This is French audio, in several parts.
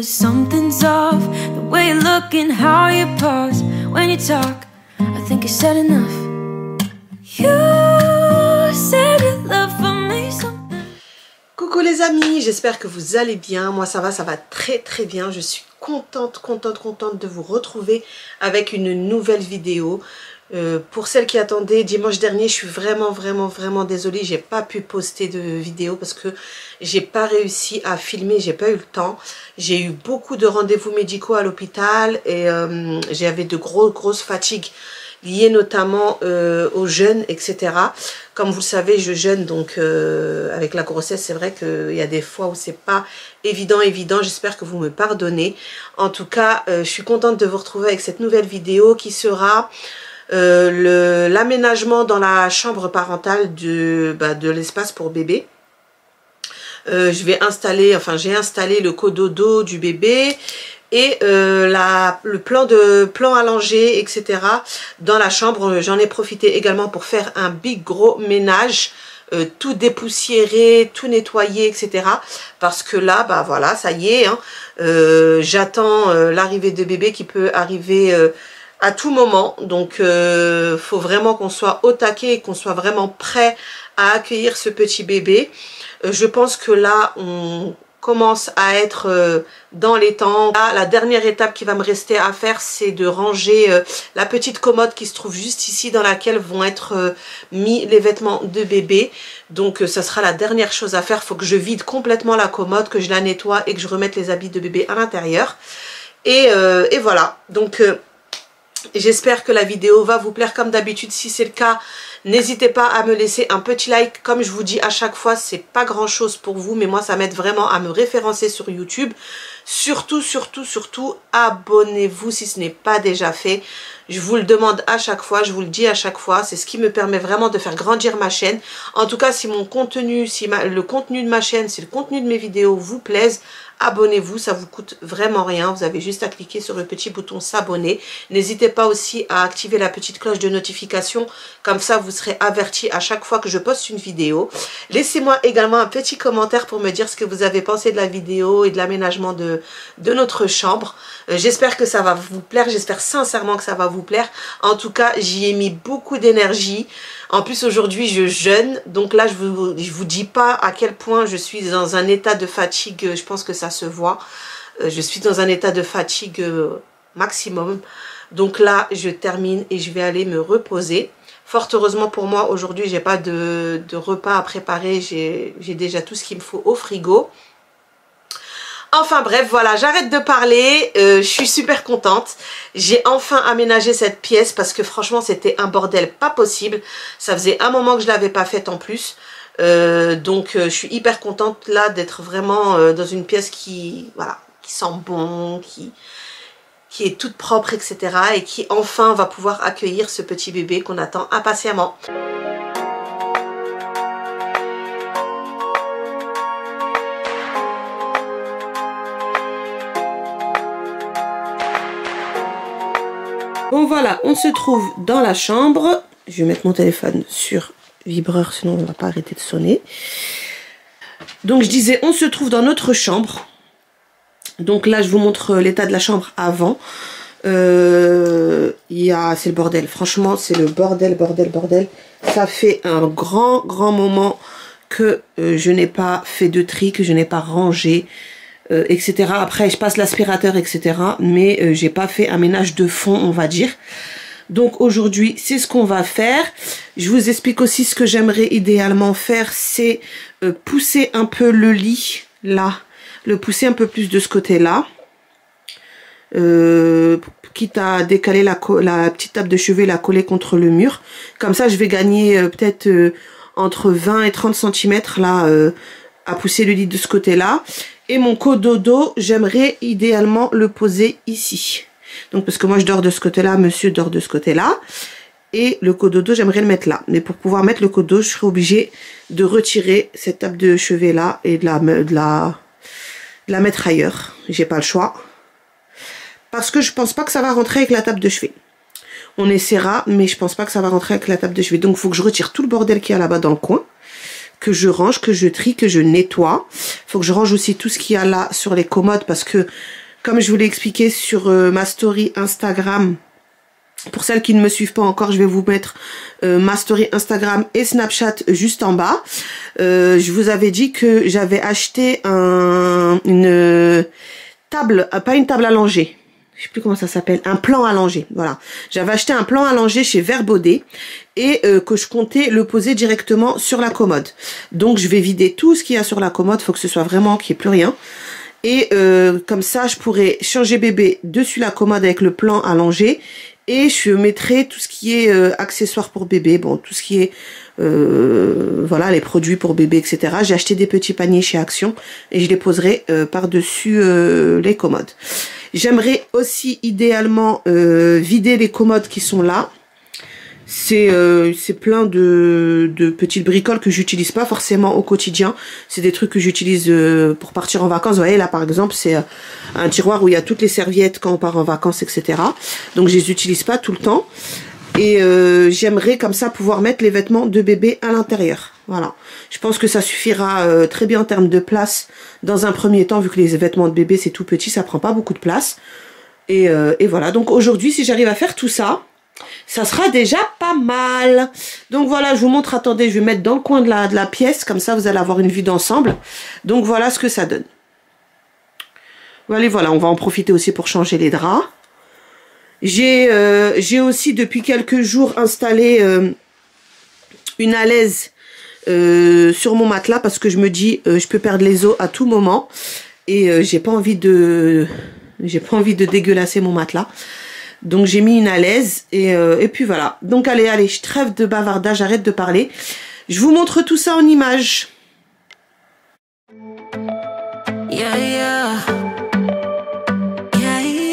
something's off. The way you look and how you pause when you talk. I think you said enough. You said you love for me something. Coucou les amis, j'espère que vous allez bien. Moi ça va très bien. Je suis contente de vous retrouver avec une nouvelle vidéo. Pour celles qui attendaient, dimanche dernier, je suis vraiment désolée, j'ai pas pu poster de vidéo parce que j'ai pas réussi à filmer, j'ai pas eu le temps. J'ai eu beaucoup de rendez-vous médicaux à l'hôpital et j'avais de grosses fatigues liées notamment au jeûne, etc. Comme vous le savez, je jeûne, donc avec la grossesse, c'est vrai qu'il y a des fois où c'est pas évident. J'espère que vous me pardonnez. En tout cas, je suis contente de vous retrouver avec cette nouvelle vidéo qui sera l'aménagement dans la chambre parentale de l'espace pour bébé. J'ai installé le cododo du bébé et le plan allongé, etc. dans la chambre. J'en ai profité également pour faire un gros ménage, tout dépoussiérer, tout nettoyer, etc. Parce que là, bah voilà, ça y est, hein, j'attends l'arrivée de bébé qui peut arriver à tout moment. Donc faut vraiment qu'on soit au taquet et qu'on soit vraiment prêt à accueillir ce petit bébé. Je pense que là on commence à être dans les temps. Là, la dernière étape qui va me rester à faire, c'est de ranger la petite commode qui se trouve juste ici, dans laquelle vont être mis les vêtements de bébé. Donc ça sera la dernière chose à faire. Il faut que je vide complètement la commode, que je la nettoie et que je remette les habits de bébé à l'intérieur. Et voilà, donc j'espère que la vidéo va vous plaire comme d'habitude. Si c'est le cas, n'hésitez pas à me laisser un petit like. Comme je vous dis à chaque fois, c'est pas grand chose pour vous, mais moi ça m'aide vraiment à me référencer sur YouTube. Surtout, abonnez-vous si ce n'est pas déjà fait. Je vous le demande à chaque fois, je vous le dis à chaque fois. C'est ce qui me permet vraiment de faire grandir ma chaîne. En tout cas, si mon contenu, le contenu de ma chaîne, si le contenu de mes vidéos vous plaise, abonnez-vous, ça vous coûte vraiment rien. Vous avez juste à cliquer sur le petit bouton s'abonner. N'hésitez pas aussi à activer la petite cloche de notification. Comme ça, vous serez averti à chaque fois que je poste une vidéo. Laissez-moi également un petit commentaire pour me dire ce que vous avez pensé de la vidéo et de l'aménagement de notre chambre. J'espère que ça va vous plaire. J'espère sincèrement que ça va vous plaire. En tout cas, j'y ai mis beaucoup d'énergie. En plus, aujourd'hui, je jeûne. Donc là, je vous dis pas à quel point je suis dans un état de fatigue. Je pense que ça se voit. Je suis dans un état de fatigue maximum. Donc là, je termine et je vais aller me reposer. Fort heureusement pour moi, aujourd'hui, j'ai pas de repas à préparer. J'ai déjà tout ce qu'il me faut au frigo. Enfin bref, voilà, j'arrête de parler, je suis super contente. J'ai enfin aménagé cette pièce parce que franchement c'était un bordel pas possible. Ça faisait un moment que je ne l'avais pas faite en plus. Donc je suis hyper contente là d'être vraiment dans une pièce qui sent bon, qui est toute propre, etc. Et qui enfin va pouvoir accueillir ce petit bébé qu'on attend impatiemment. Bon voilà, on se trouve dans la chambre. Je vais mettre mon téléphone sur vibreur, sinon on ne va pas arrêter de sonner. Donc je disais, on se trouve dans notre chambre. Donc là, je vous montre l'état de la chambre avant. C'est le bordel. Franchement, c'est le bordel. Ça fait un grand moment que je n'ai pas fait de tri, que je n'ai pas rangé. Etc. Après je passe l'aspirateur, etc. Mais j'ai pas fait un ménage de fond, on va dire. Donc aujourd'hui c'est ce qu'on va faire. Je vous explique aussi ce que j'aimerais idéalement faire, c'est pousser un peu le lit là, le pousser un peu plus de ce côté là, quitte à décaler la petite table de chevet, la coller contre le mur. Comme ça je vais gagner peut-être entre 20 et 30 cm là, à pousser le lit de ce côté là. Et mon cododo, j'aimerais idéalement le poser ici. Donc parce que moi je dors de ce côté-là, monsieur dort de ce côté-là. Et le cododo, j'aimerais le mettre là. Mais pour pouvoir mettre le cododo, je serai obligée de retirer cette table de chevet là et de la mettre ailleurs. J'ai pas le choix. Parce que je pense pas que ça va rentrer avec la table de chevet. On essaiera, mais je pense pas que ça va rentrer avec la table de chevet. Donc il faut que je retire tout le bordel qu'il y a là-bas dans le coin. que je range, que je trie, que je nettoie. Il faut que je range aussi tout ce qu'il y a là sur les commodes parce que, comme je vous l'ai expliqué sur ma story Instagram, pour celles qui ne me suivent pas encore, je vais vous mettre ma story Instagram et Snapchat juste en bas. Je vous avais dit que j'avais acheté une table, pas une table à langer. Je sais plus comment ça s'appelle, un plan à langer, voilà. J'avais acheté un plan à langer chez Verbaudet et que je comptais le poser directement sur la commode. Donc je vais vider tout ce qu'il y a sur la commode, faut que ce soit vraiment qu'il n'y ait plus rien. Et comme ça, je pourrais changer bébé dessus la commode avec le plan à langer. Et je mettrai tout ce qui est accessoires pour bébé, bon, tout ce qui est, voilà, les produits pour bébé, etc. J'ai acheté des petits paniers chez Action et je les poserai par-dessus les commodes. J'aimerais aussi idéalement vider les commodes qui sont là. C'est plein de petites bricoles que j'utilise pas forcément au quotidien. C'est des trucs que j'utilise pour partir en vacances. Vous voyez là par exemple c'est un tiroir où il y a toutes les serviettes quand on part en vacances, etc. Donc je les utilise pas tout le temps. Et j'aimerais comme ça pouvoir mettre les vêtements de bébé à l'intérieur. Voilà. Je pense que ça suffira très bien en termes de place dans un premier temps vu que les vêtements de bébé c'est tout petit, ça prend pas beaucoup de place. Et voilà. Donc aujourd'hui si j'arrive à faire tout ça, ça sera déjà pas mal. Donc voilà, je vous montre, attendez, je vais mettre dans le coin de la pièce, comme ça vous allez avoir une vue d'ensemble. Donc voilà ce que ça donne. Voilà, on va en profiter aussi pour changer les draps. J'ai aussi depuis quelques jours installé une alaise sur mon matelas parce que je me dis je peux perdre les os à tout moment et j'ai pas envie de dégueulasser mon matelas. Donc j'ai mis une alaise et puis voilà. Donc allez, je trêve de bavardage, j'arrête de parler. Je vous montre tout ça en images. Yeah, yeah. Yeah, yeah.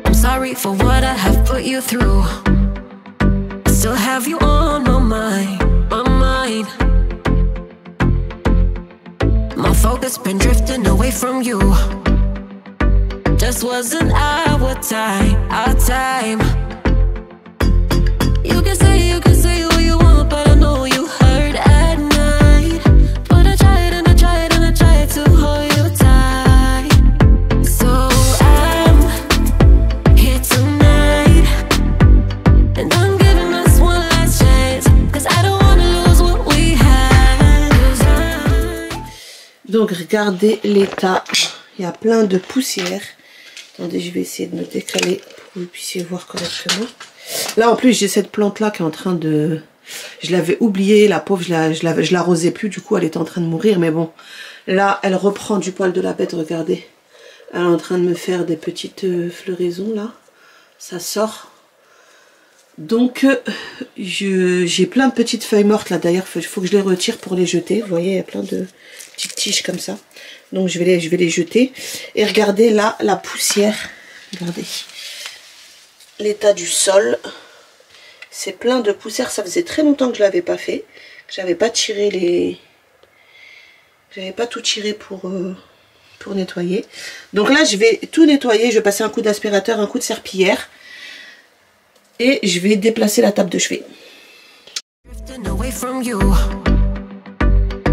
I'm sorry for what I have put you through. I still have you on my mind, my mind. My focus been drifting away from you. Just wasn't our time, our time. You can say what you want, but I know you hurt at night. But I tried and I tried and I tried to hold you tight. So I'm here tonight, and I'm giving us one last chance, 'cause I don't wanna lose what we had. Donc regardez l'état, il y a plein de poussière. Attendez, je vais essayer de me décaler pour que vous puissiez voir correctement. Là en plus j'ai cette plante là qui est en train de... Je l'avais oubliée, la pauvre, je l'arrosais plus, du coup elle était en train de mourir. Mais bon, là elle reprend du poil de la bête, regardez. Elle est en train de me faire des petites floraisons là. Ça sort. Donc j'ai plein de petites feuilles mortes là. D'ailleurs il faut que je les retire pour les jeter. Vous voyez, il y a plein de petites tiges comme ça. Donc je vais les jeter. Et regardez là la poussière. Regardez l'état du sol. C'est plein de poussière. Ça faisait très longtemps que je l'avais pas fait. Que j'avais pas tiré les... J'avais pas tout tiré pour nettoyer. Donc là je vais tout nettoyer. Je vais passer un coup d'aspirateur, un coup de serpillière. Et je vais déplacer la table de chevet.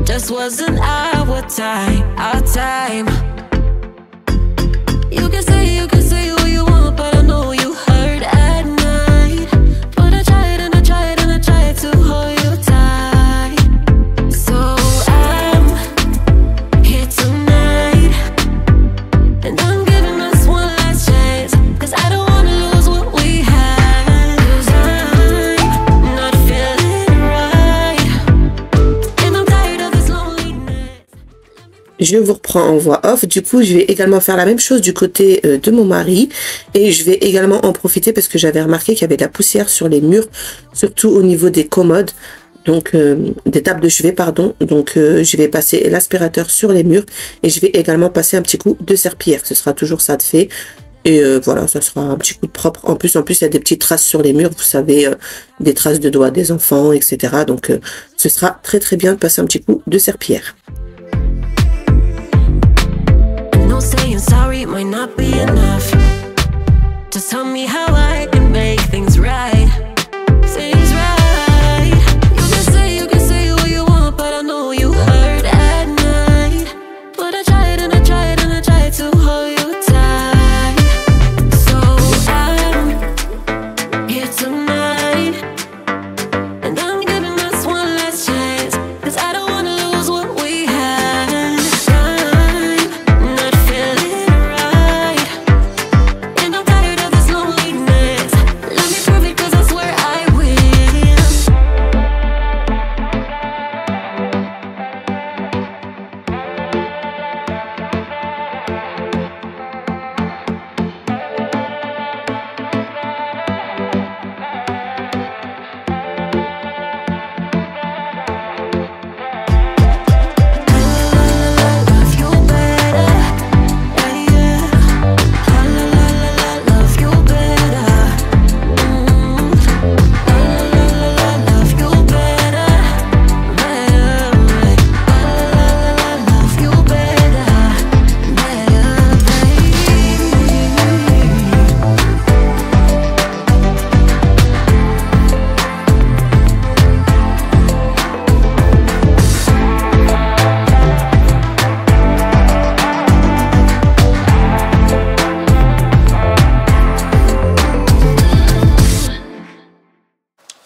Just wasn't our time, our time. You can say what you want, but I know you hurt at night. But I tried and I tried and I tried to hold you tight. So I'm here tonight, and I'm giving us one last chance, 'cause I don't wanna lose what we had. 'Cause I'm not feeling right, and I'm tired of this loneliness. Je vous reprends en voix off. Du coup, je vais également faire la même chose du côté de mon mari. Et je vais également en profiter parce que j'avais remarqué qu'il y avait de la poussière sur les murs, surtout au niveau des commodes, donc des tables de chevet, pardon. Donc, je vais passer l'aspirateur sur les murs et je vais également passer un petit coup de serpillière. Ce sera toujours ça de fait. Et voilà, ça sera un petit coup de propre. En plus, il y a des petites traces sur les murs, vous savez, des traces de doigts des enfants, etc. Donc, ce sera très très bien de passer un petit coup de serpillière. Saying sorry might not be enough. Just tell me how I can make things right. here tonight. And I'm giving us one last chance, 'cause I don't wanna lose what we had. I'm not feeling right, and I'm tired of this loneliness. Let me prove it, 'cause I swear I will.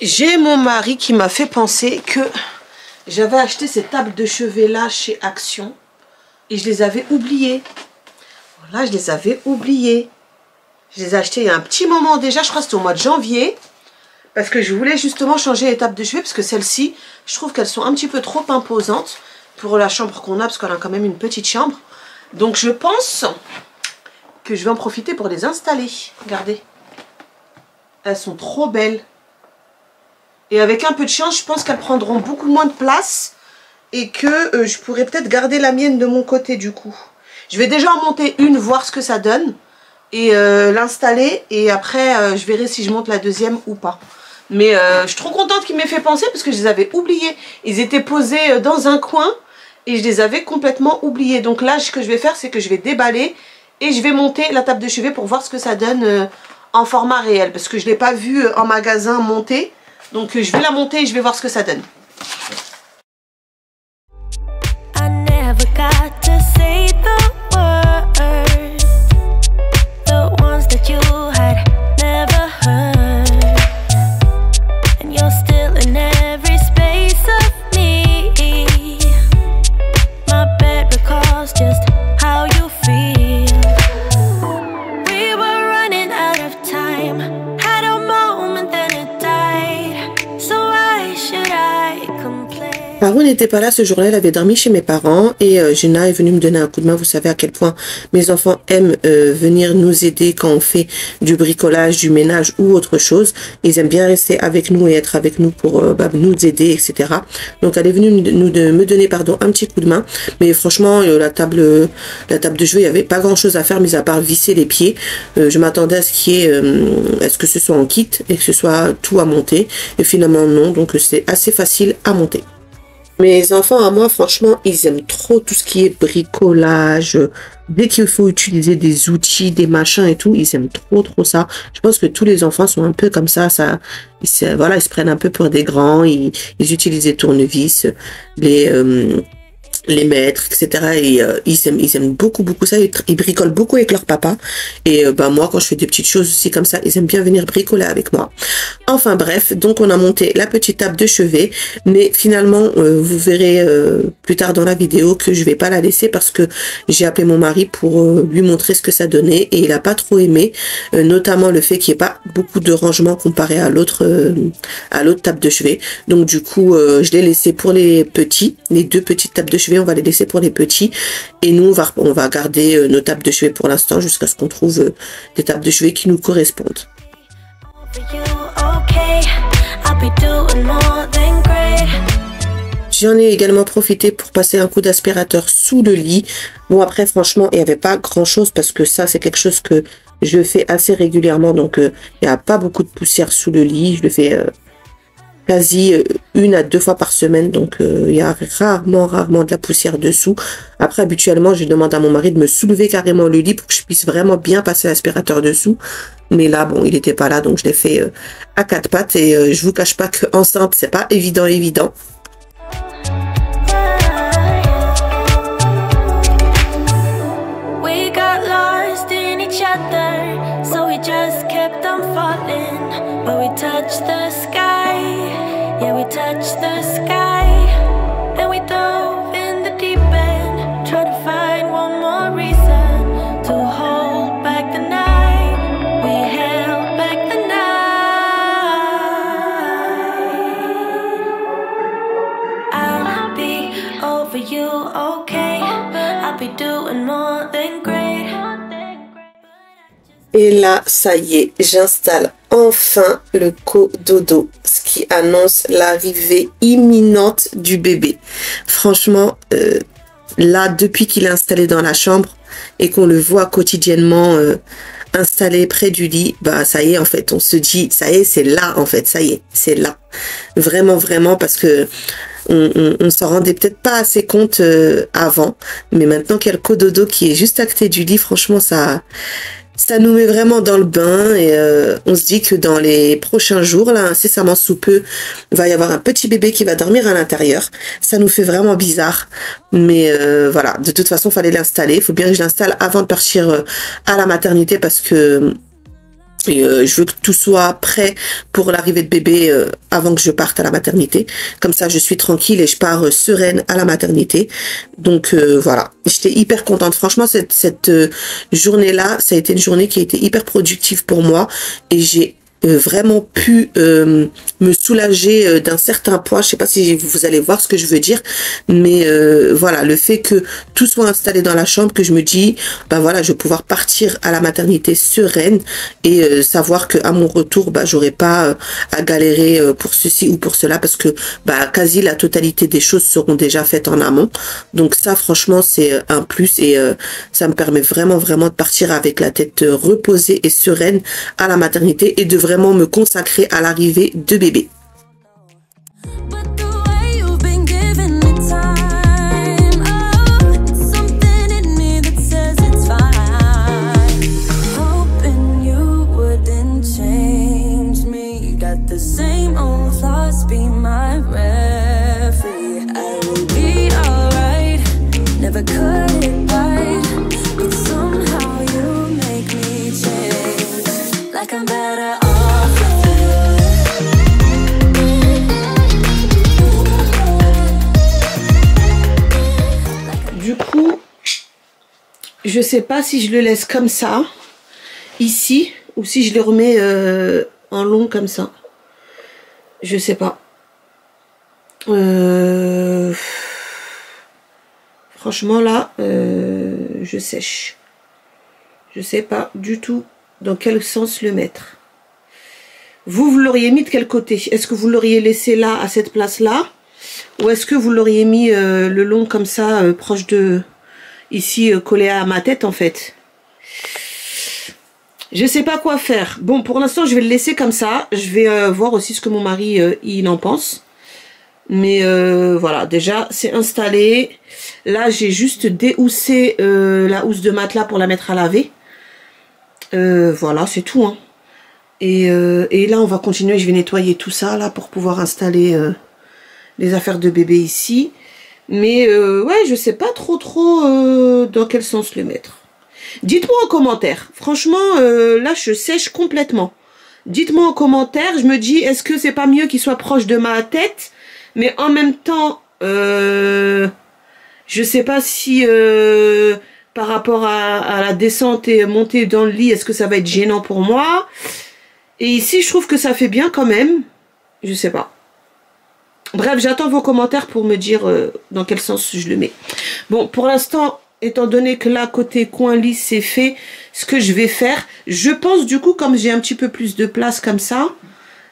J'ai mon mari qui m'a fait penser que j'avais acheté ces tables de chevet là chez Action et je les avais oubliées. Voilà, je les avais oubliées. Je les ai achetées il y a un petit moment déjà, je crois que c'était au mois de janvier, parce que je voulais justement changer les tables de chevet, parce que celles-ci, je trouve qu'elles sont un petit peu trop imposantes pour la chambre qu'on a, parce qu'on a quand même une petite chambre. Donc je pense que je vais en profiter pour les installer. Regardez. Elles sont trop belles. Et avec un peu de chance, je pense qu'elles prendront beaucoup moins de place et que je pourrais peut-être garder la mienne de mon côté du coup. Je vais déjà en monter une, voir ce que ça donne et l'installer. Et après, je verrai si je monte la deuxième ou pas. Mais je suis trop contente qu'il m'ait fait penser parce que je les avais oubliés. Ils étaient posés dans un coin et je les avais complètement oubliés. Donc là, ce que je vais faire, c'est que je vais déballer et je vais monter la table de chevet pour voir ce que ça donne en format réel. Parce que je ne l'ai pas vu en magasin monter. Donc je vais la monter et je vais voir ce que ça donne. I never got to say the words, the ones that you had never heard. And you're still in every space of me. My bed recalls just how you feel. We were running out of time, had a moment then it died. So why should I complain? Paro n'était pas là ce jour-là, elle avait dormi chez mes parents et Jenna est venue me donner un coup de main. Vous savez à quel point mes enfants aiment venir nous aider quand on fait du bricolage, du ménage ou autre chose. Ils aiment bien rester avec nous et être avec nous pour nous aider, etc. Donc elle est venue me donner un petit coup de main. Mais franchement, la table de chevet, il n'y avait pas grand-chose à faire, mis à part visser les pieds. Je m'attendais à ce que ce soit en kit et que ce soit tout à monter. Et finalement non, donc c'est assez facile à monter. Mes enfants, à moi, franchement, ils aiment trop tout ce qui est bricolage. Dès qu'il faut utiliser des outils, des machins et tout, ils aiment trop ça. Je pense que tous les enfants sont un peu comme ça. Voilà, ils se prennent un peu pour des grands. Ils utilisent des tournevis, les maîtres, etc. Et ils aiment beaucoup ça. Ils bricolent beaucoup avec leur papa. Et moi, quand je fais des petites choses aussi comme ça, ils aiment bien venir bricoler avec moi. Enfin bref, donc on a monté la petite table de chevet. Mais finalement, vous verrez plus tard dans la vidéo que je vais pas la laisser parce que j'ai appelé mon mari pour lui montrer ce que ça donnait. Et il a pas trop aimé, notamment le fait qu'il n'y ait pas beaucoup de rangement comparé à l'autre table de chevet. Donc du coup, je l'ai laissé pour les petits, les deux petites tables de chevet. On va les laisser pour les petits et nous on va garder nos tables de chevet pour l'instant jusqu'à ce qu'on trouve des tables de chevet qui nous correspondent. J'en ai également profité pour passer un coup d'aspirateur sous le lit. Bon après franchement il n'y avait pas grand chose parce que ça c'est quelque chose que je fais assez régulièrement, donc il n'y a pas beaucoup de poussière sous le lit. Je le fais quasi 1 à 2 fois par semaine, donc il y a rarement de la poussière dessous. Après habituellement je demande à mon mari de me soulever carrément le lit pour que je puisse vraiment bien passer l'aspirateur dessous, mais là bon il n'était pas là donc je l'ai fait à 4 pattes et je vous cache pas que enceinte c'est pas évident. We got lost in each other, so we just kept on falling, but we touched the sky. Yeah, we touched the sky. And we dove in the deep end. Try to find one more reason to hold back the night. We held back the night. I'll be over you, okay. I'll be doing more than great. Et là, ça y est, j'installe enfin le cododo, ce qui annonce l'arrivée imminente du bébé. Franchement, là, depuis qu'il est installé dans la chambre et qu'on le voit quotidiennement installé près du lit, bah ça y est, en fait, on se dit, ça y est, c'est là, en fait, ça y est, c'est là. Vraiment, vraiment, parce que on s'en rendait peut-être pas assez compte avant, mais maintenant qu'il y a le cododo qui est juste à côté du lit, franchement, ça nous met vraiment dans le bain et on se dit que dans les prochains jours, là, incessamment sous peu, il va y avoir un petit bébé qui va dormir à l'intérieur. Ça nous fait vraiment bizarre, mais voilà, de toute façon, il fallait l'installer. Il faut bien que je l'installe avant de partir à la maternité parce que je veux que tout soit prêt pour l'arrivée de bébé avant que je parte à la maternité. Comme ça, je suis tranquille et je pars sereine à la maternité. Donc voilà, j'étais hyper contente. Franchement, cette journée-là, ça a été une journée qui a été hyper productive pour moi et j'ai vraiment pu me soulager d'un certain poids. Je sais pas si vous allez voir ce que je veux dire, mais voilà, le fait que tout soit installé dans la chambre, que je me dis, ben voilà, je vais pouvoir partir à la maternité sereine et savoir que à mon retour, bah j'aurai pas à galérer pour ceci ou pour cela, parce que bah quasi la totalité des choses seront déjà faites en amont. Donc ça, franchement, c'est un plus et ça me permet vraiment de partir avec la tête reposée et sereine à la maternité et de vraiment me consacrer à l'arrivée de bébé. Du coup, je sais pas si je le laisse comme ça, ici, ou si je le remets en long comme ça. Je sais pas. Franchement, là, je sèche. Je sais pas du tout dans quel sens le mettre. Vous l'auriez mis de quel côté? Est-ce que vous l'auriez laissé là, à cette place-là? Ou est-ce que vous l'auriez mis le long comme ça, proche de... Ici, collé à ma tête, en fait? Je sais pas quoi faire. Bon, pour l'instant, je vais le laisser comme ça. Je vais voir aussi ce que mon mari, il en pense. Mais voilà, déjà, c'est installé. Là, j'ai juste déhoussé la housse de matelas pour la mettre à laver. Voilà, c'est tout, hein. Et là, on va continuer. Je vais nettoyer tout ça, là, pour pouvoir installer les affaires de bébé ici. Mais ouais, je sais pas trop dans quel sens le mettre. Dites-moi en commentaire. Franchement, là, je sèche complètement. Dites-moi en commentaire. Je me dis, est-ce que c'est pas mieux qu'il soit proche de ma tête? Mais en même temps, je sais pas si par rapport à la descente et montée dans le lit, est-ce que ça va être gênant pour moi? Et ici, je trouve que ça fait bien quand même. Je sais pas. Bref, j'attends vos commentaires pour me dire dans quel sens je le mets. Bon, pour l'instant, étant donné que là, côté coin lit, c'est fait, ce que je vais faire, je pense du coup, comme j'ai un petit peu plus de place comme ça,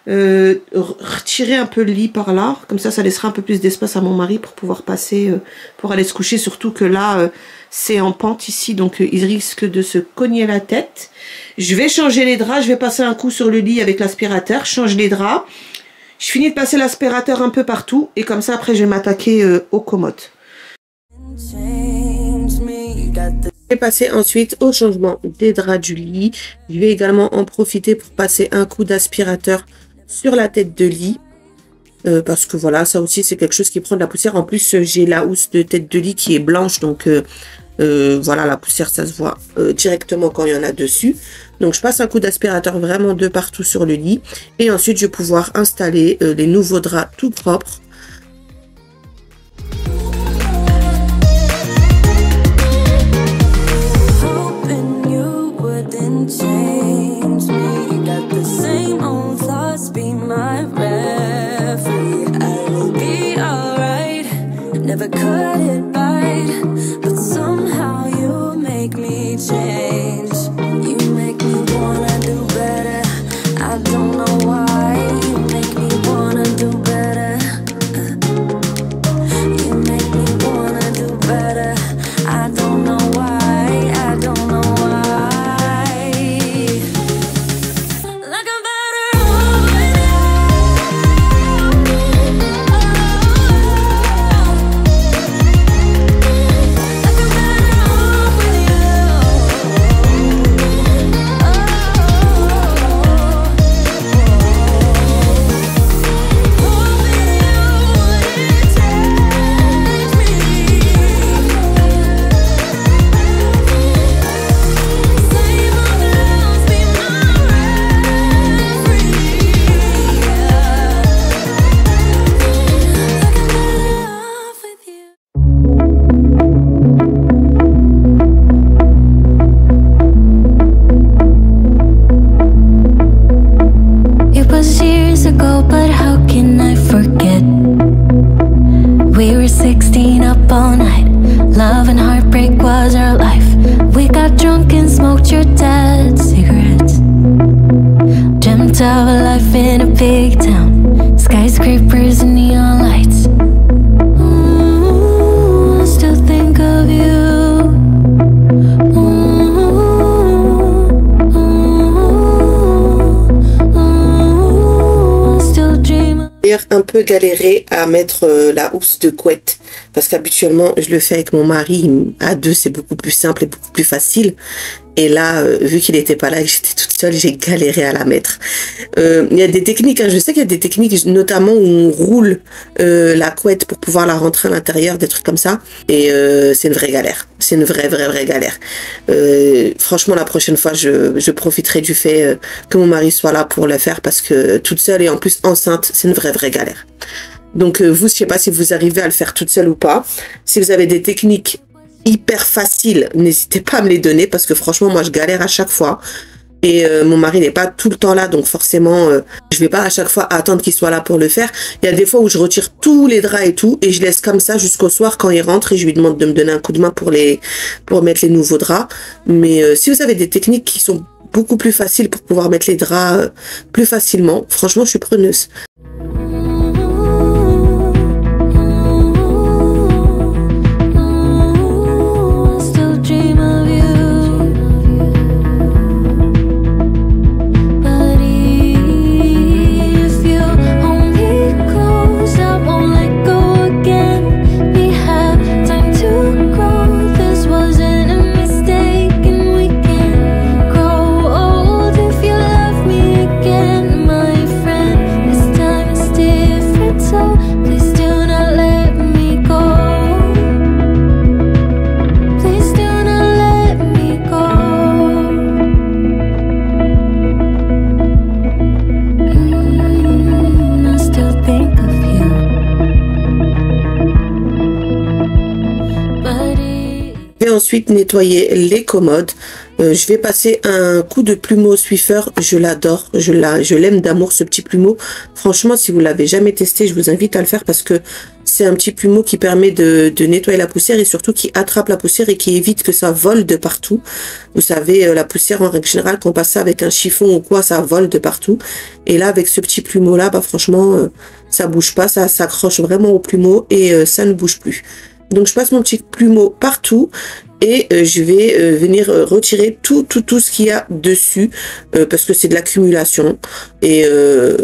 retirer un peu le lit par là, comme ça laissera un peu plus d'espace à mon mari pour pouvoir passer, pour aller se coucher, surtout que là, c'est en pente ici, donc il risque de se cogner la tête. Je vais changer les draps, je vais passer un coup sur le lit avec l'aspirateur, change les draps. Je finis de passer l'aspirateur un peu partout et comme ça après je vais m'attaquer aux commodes. Je vais passer ensuite au changement des draps du lit. Je vais également en profiter pour passer un coup d'aspirateur sur la tête de lit. Parce que voilà, ça aussi c'est quelque chose qui prend de la poussière. En plus j'ai la housse de tête de lit qui est blanche, donc Voilà, la poussière, ça se voit directement quand il y en a dessus. Donc, je passe un coup d'aspirateur vraiment de partout sur le lit. Et ensuite, je vais pouvoir installer les nouveaux draps tout propres. Never cut it bite, but somehow you make me change. You make me wanna do better. I don't know why. You make me wanna do better. You make me wanna do better. I don't know why. I don't know why. Like I'm better off with you. Of a life in a big town, skyscrapers and neon lights. Ooh, I still think of you. I still dream. Un peu galéré à mettre la housse de couette parce qu'habituellement je le fais avec mon mari à deux, c'est beaucoup plus simple et beaucoup plus facile. Et là, vu qu'il n'était pas là et que j'étais toute seule, j'ai galéré à la mettre. Il y a des techniques, hein, je sais qu'il y a des techniques, notamment où on roule la couette pour pouvoir la rentrer à l'intérieur, des trucs comme ça. Et c'est une vraie galère. C'est une vraie galère. Franchement, la prochaine fois, je profiterai du fait que mon mari soit là pour le faire parce que toute seule et en plus enceinte, c'est une vraie galère. Donc vous, je sais pas si vous arrivez à le faire toute seule ou pas. Si vous avez des techniques hyper faciles, n'hésitez pas à me les donner parce que franchement, moi, je galère à chaque fois. Et mon mari n'est pas tout le temps là, donc forcément, je vais pas à chaque fois attendre qu'il soit là pour le faire. Il y a des fois où je retire tous les draps et tout, et je laisse comme ça jusqu'au soir quand il rentre et je lui demande de me donner un coup de main pour mettre les nouveaux draps. Mais si vous avez des techniques qui sont beaucoup plus faciles pour pouvoir mettre les draps plus facilement, franchement, je suis preneuse. Ensuite nettoyer les commodes. Je vais passer un coup de plumeau Swiffer. Je l'adore, je l'aime d'amour ce petit plumeau. Franchement, si vous l'avez jamais testé, je vous invite à le faire parce que c'est un petit plumeau qui permet de nettoyer la poussière et surtout qui attrape la poussière et qui évite que ça vole de partout. Vous savez, la poussière en règle générale, quand on passe ça avec un chiffon ou quoi, ça vole de partout. Et là, avec ce petit plumeau là, bah franchement, ça bouge pas, ça s'accroche vraiment au plumeau et ça ne bouge plus. Donc je passe mon petit plumeau partout et je vais venir retirer tout ce qu'il y a dessus parce que c'est de l'accumulation et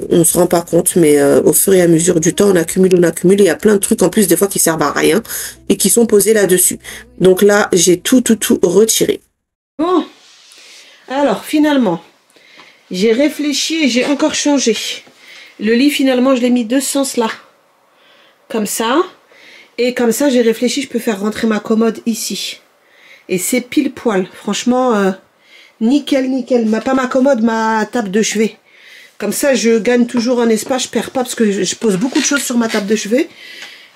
on se rend pas compte, mais au fur et à mesure du temps on accumule et il y a plein de trucs en plus des fois qui servent à rien et qui sont posés là-dessus. Donc là j'ai tout retiré. Bon, alors finalement j'ai réfléchi et j'ai encore changé. Le lit finalement je l'ai mis de ce sens là, comme ça. Et comme ça, j'ai réfléchi, je peux faire rentrer ma commode ici. Et c'est pile poil. Franchement, nickel, nickel. Pas ma commode, ma table de chevet. Comme ça, je gagne toujours en espace, je perds pas parce que je pose beaucoup de choses sur ma table de chevet.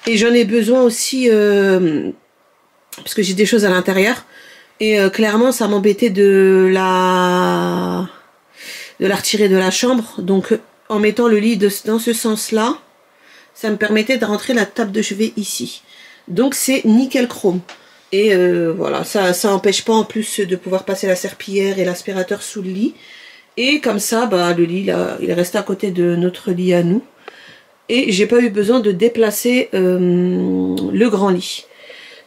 Et j'en ai besoin aussi parce que j'ai des choses à l'intérieur. Et clairement, ça m'embêtait de la retirer de la chambre. Donc, en mettant le lit dans ce sens-là, ça me permettait de rentrer la table de chevet ici. Donc, c'est nickel chrome. Et voilà, ça n'empêche pas en plus de pouvoir passer la serpillière et l'aspirateur sous le lit. Et comme ça, bah, le lit, là, il est resté à côté de notre lit à nous. Et j'ai pas eu besoin de déplacer le grand lit.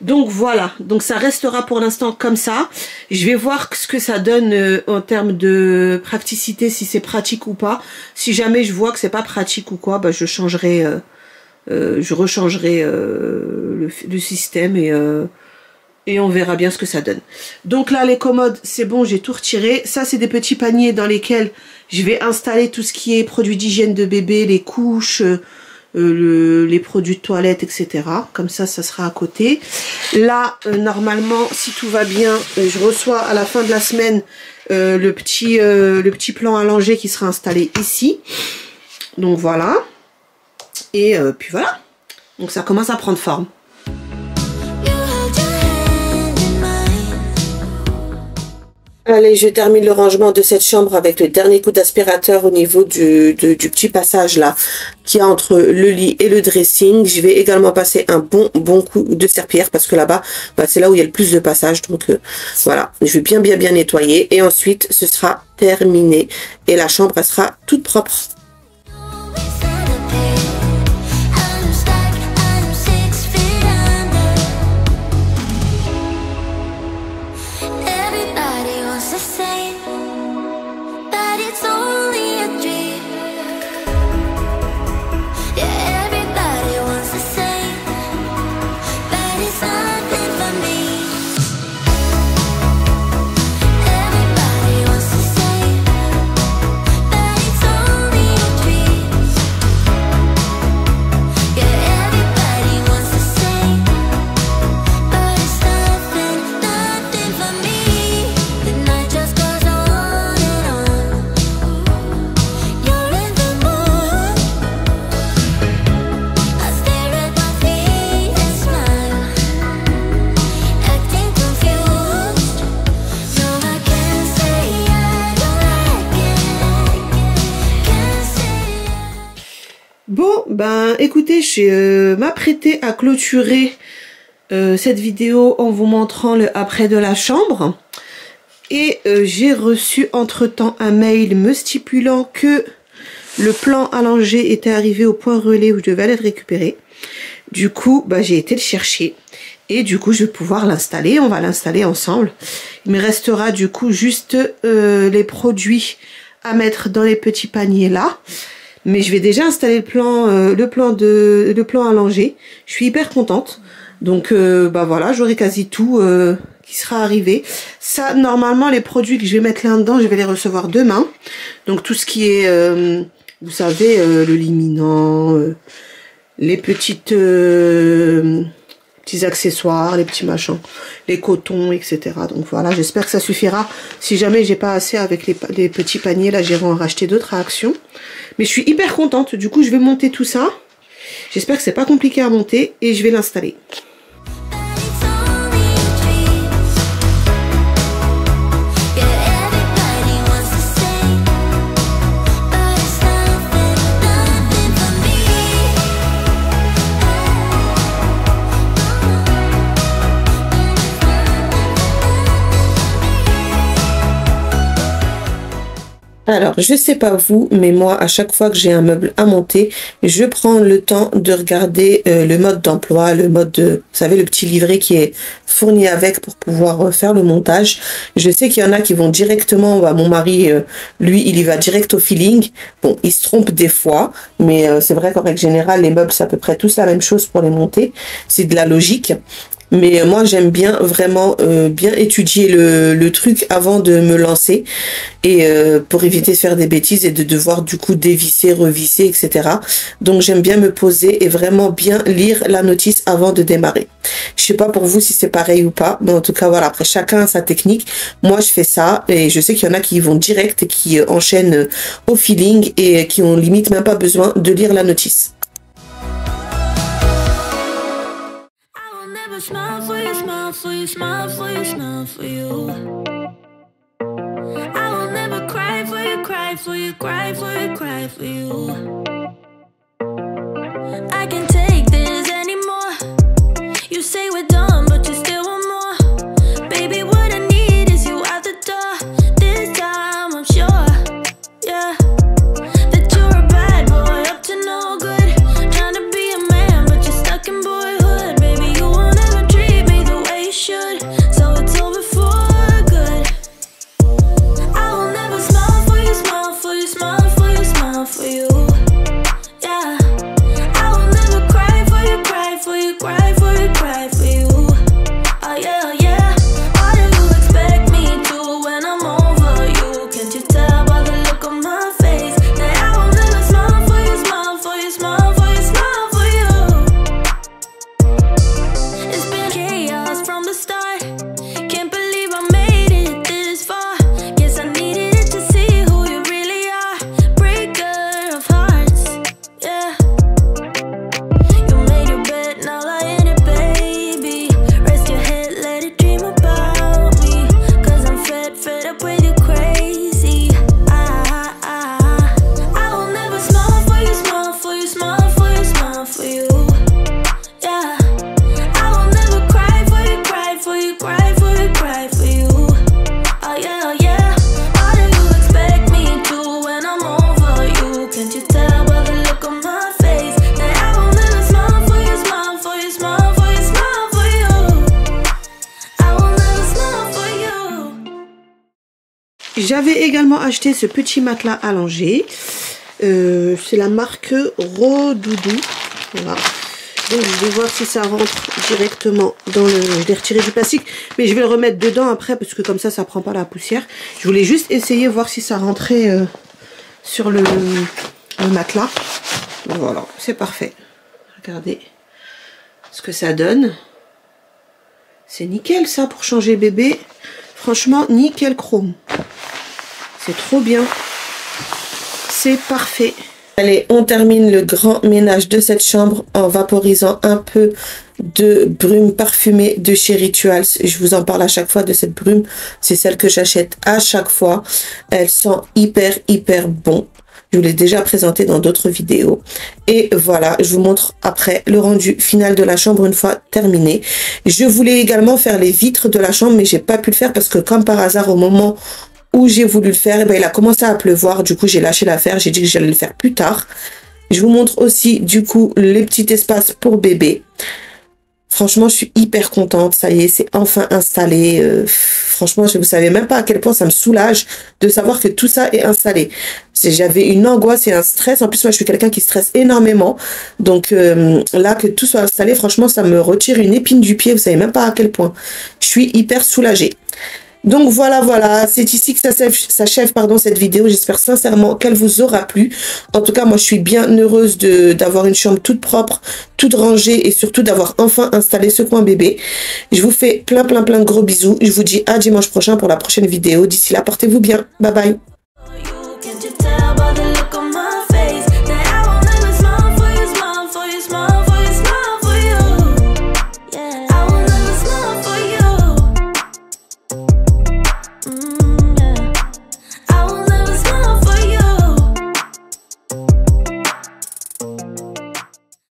Donc voilà, donc ça restera pour l'instant comme ça. Je vais voir ce que ça donne en termes de praticité, si c'est pratique ou pas. Si jamais je vois que c'est pas pratique ou quoi, bah, je changerai, je rechangerai le système et on verra bien ce que ça donne. Donc là, les commodes, c'est bon, j'ai tout retiré. Ça, c'est des petits paniers dans lesquels je vais installer tout ce qui est produits d'hygiène de bébé, les couches, les produits de toilette, etc. Comme ça, ça sera à côté. Là, normalement, si tout va bien, je reçois à la fin de la semaine le petit plan allongé qui sera installé ici. Donc voilà. Et puis voilà. Donc ça commence à prendre forme. Allez, je termine le rangement de cette chambre avec le dernier coup d'aspirateur au niveau du petit passage là qui est entre le lit et le dressing. Je vais également passer un bon coup de serpillière parce que là-bas, bah, c'est là où il y a le plus de passage. Donc voilà, je vais bien nettoyer et ensuite ce sera terminé et la chambre elle sera toute propre. Bon, ben écoutez, je vais m'apprêter à clôturer cette vidéo en vous montrant le après de la chambre. Et j'ai reçu entre-temps un mail me stipulant que le plan allongé était arrivé au point relais où je devais aller le récupérer. Du coup, ben, j'ai été le chercher. Et du coup, je vais pouvoir l'installer. On va l'installer ensemble. Il me restera du coup juste les produits à mettre dans les petits paniers là. Mais je vais déjà installer le plan allongé. Je suis hyper contente. Donc bah voilà, j'aurai quasi tout qui sera arrivé. Ça, normalement, les produits que je vais mettre là-dedans, je vais les recevoir demain. Donc tout ce qui est, vous savez, le liminant, les petits accessoires, les petits machins, les cotons, etc. Donc voilà, j'espère que ça suffira. Si jamais j'ai pas assez avec les petits paniers, là j'irai en racheter d'autres à Action. Mais je suis hyper contente, du coup je vais monter tout ça. J'espère que c'est pas compliqué à monter et je vais l'installer. Alors, je sais pas vous, mais moi, à chaque fois que j'ai un meuble à monter, je prends le temps de regarder le mode d'emploi, le mode de, vous savez, le petit livret qui est fourni avec pour pouvoir faire le montage. Je sais qu'il y en a qui vont directement, bah, mon mari, lui, il y va direct au feeling. Bon, il se trompe des fois, mais c'est vrai qu'en règle générale, les meubles, c'est à peu près tous la même chose pour les monter. C'est de la logique. Mais moi j'aime bien vraiment bien étudier le truc avant de me lancer, et pour éviter de faire des bêtises et de devoir du coup dévisser, revisser, etc. Donc j'aime bien me poser et vraiment bien lire la notice avant de démarrer. Je sais pas pour vous si c'est pareil ou pas, mais en tout cas voilà, après chacun a sa technique. Moi je fais ça, et je sais qu'il y en a qui vont direct et qui enchaînent au feeling et qui ont limite même pas besoin de lire la notice. Smile for you, smile for you, smile for you, smile for you. I will never cry for you, cry for you, cry for you, cry for you. I can't take this anymore. You say we're done, but you still want more. Baby, what I need is you out the door. This time I'm sure, yeah, that you're a bad boy, up to no good. Trying to be a man, but you're stuck in boyhood. Baby, you won't ever treat me the way you should, so it's over for good. I will never smile for you, smile for you, smile for you, smile for you. Yeah, I will never cry for you, cry for you, cry for you, cry for you. Oh yeah, oh yeah. What do you expect me to when I'm over you? Can't you tell by the look on my face that I will never smile for you, smile for you, smile for you, smile for you. It's been chaos from the start. Can't believe I made it this far. Guess I needed it to see who you really are. Breaker of hearts, yeah. You made your bed, now lie in it, baby. Rest your head, let it dream about me. Cause I'm fed up with you crazy. I will never smile for you, smile for you, smile for you, smile for you. Yeah, I will never cry for you, cry for you, cry for you, cry for you. Oh yeah, oh yeah. What do you expect me to when I'm over you? Can't you tell by the look on my face that I will never smile for you, smile for you, smile for you, smile for you. I will never smile for you. J'avais également acheté ce petit matelas allongé. C'est la marque Rodoudou. Voilà. Donc je vais voir si ça rentre directement dans le... Je vais retirer du plastique, mais je vais le remettre dedans après parce que comme ça prend pas la poussière. Je voulais juste essayer, voir si ça rentrait sur le matelas. Voilà, c'est parfait. Regardez ce que ça donne. C'est nickel ça pour changer bébé. Franchement, nickel chrome. C'est trop bien. C'est parfait. Allez, on termine le grand ménage de cette chambre en vaporisant un peu de brume parfumée de chez Rituals. Je vous en parle à chaque fois de cette brume. C'est celle que j'achète à chaque fois. Elle sent hyper bon. Je vous l'ai déjà présenté dans d'autres vidéos. Et voilà, je vous montre après le rendu final de la chambre une fois terminé. Je voulais également faire les vitres de la chambre, mais j'ai pas pu le faire parce que comme par hasard, au moment où j'ai voulu le faire, il a commencé à pleuvoir. Du coup, j'ai lâché l'affaire. J'ai dit que j'allais le faire plus tard. Je vous montre aussi, du coup, les petits espaces pour bébé. Franchement, je suis hyper contente. Ça y est, c'est enfin installé. Franchement, vous savez même pas à quel point ça me soulage de savoir que tout ça est installé. J'avais une angoisse et un stress. En plus, moi, je suis quelqu'un qui stresse énormément. Donc là, que tout soit installé, franchement, ça me retire une épine du pied. Vous savez même pas à quel point. Je suis hyper soulagée. Donc voilà, c'est ici que s'achève cette vidéo. J'espère sincèrement qu'elle vous aura plu. En tout cas, moi je suis bien heureuse d'avoir une chambre toute propre, toute rangée et surtout d'avoir enfin installé ce coin bébé. Je vous fais plein de gros bisous. Je vous dis à dimanche prochain pour la prochaine vidéo. D'ici là, portez-vous bien. Bye bye.